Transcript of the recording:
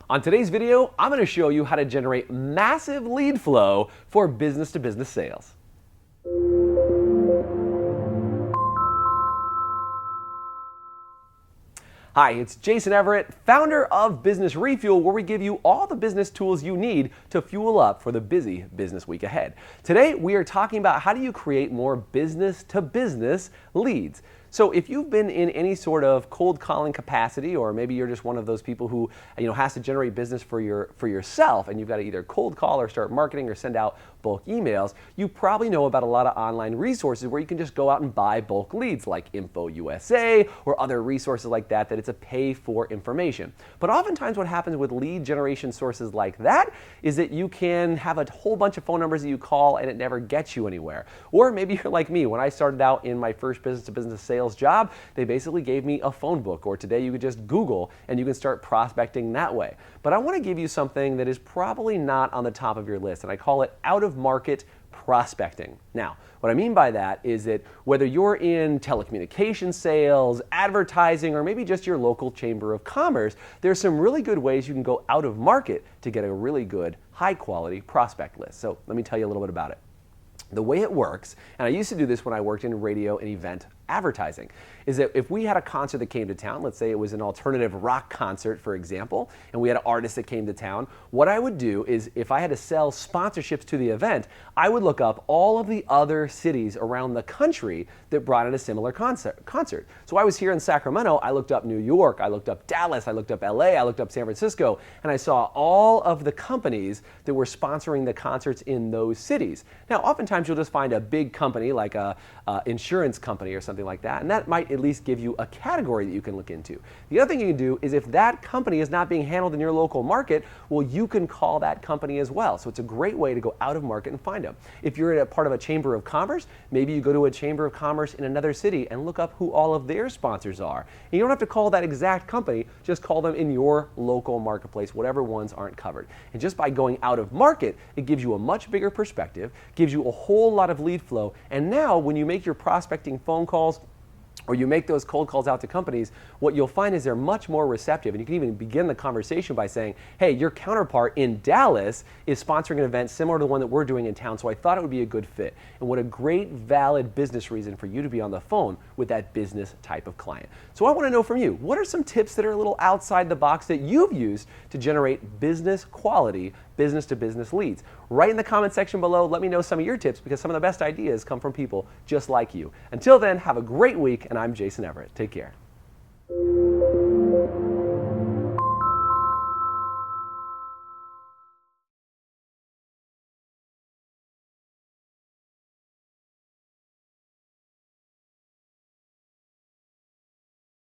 On today's video, I'm going to show you how to generate massive lead flow for business-to-business sales. Hi, it's Jason Everett, founder of Business Refuel, where we give you all the business tools you need to fuel up for the busy business week ahead. Today, we are talking about how do you create more business-to-business leads. So if you've been in any sort of cold calling capacity, or maybe you're just one of those people who has to generate business for yourself, and you've got to either cold call or start marketing or send out bulk emails, you probably know about a lot of online resources where you can just go out and buy bulk leads like Info USA or other resources like that it's a pay for information. But oftentimes what happens with lead generation sources like that is that you can have a whole bunch of phone numbers that you call and it never gets you anywhere. Or maybe you're like me. When I started out in my first business-to-business sales job, they basically gave me a phone book, or today you could just Google and you can start prospecting that way. But I want to give you something that is probably not on the top of your list, and I call it out-of-market prospecting. Now, what I mean by that is that whether you're in telecommunication sales, advertising, or maybe just your local chamber of commerce, there's some really good ways you can go out of market to get a really good, high-quality prospect list. So let me tell you a little bit about it. The way it works, and I used to do this when I worked in radio and event advertising, is that if we had a concert that came to town, let's say it was an alternative rock concert, for example, and we had an artist that came to town, what I would do is if I had to sell sponsorships to the event, I would look up all of the other cities around the country that brought in a similar concert. So I was here in Sacramento, I looked up New York, I looked up Dallas, I looked up LA, I looked up San Francisco, and I saw all of the companies that were sponsoring the concerts in those cities. Now, oftentimes you'll just find a big company like a insurance company or something like that, and that might at least give you a category that you can look into. The other thing you can do is if that company is not being handled in your local market, well, you can call that company as well. So it's a great way to go out of market and find them. If you're in a part of a chamber of commerce, maybe you go to a chamber of commerce in another city and look up who all of their sponsors are. And you don't have to call that exact company, just call them in your local marketplace, whatever ones aren't covered. And just by going out of market, it gives you a much bigger perspective, gives you a whole lot of lead flow, and now when you make your prospecting phone calls or you make those cold calls out to companies, what you'll find is they're much more receptive. And you can even begin the conversation by saying, hey, your counterpart in Dallas is sponsoring an event similar to the one that we're doing in town, so I thought it would be a good fit. And what a great, valid business reason for you to be on the phone with that business type of client. So I want to know from you, what are some tips that are a little outside the box that you've used to generate business quality, business-to-business leads? Write in the comment section below, let me know some of your tips, because some of the best ideas come from people just like you. Until then, have a great week, and I'm Jason Everett. Take care.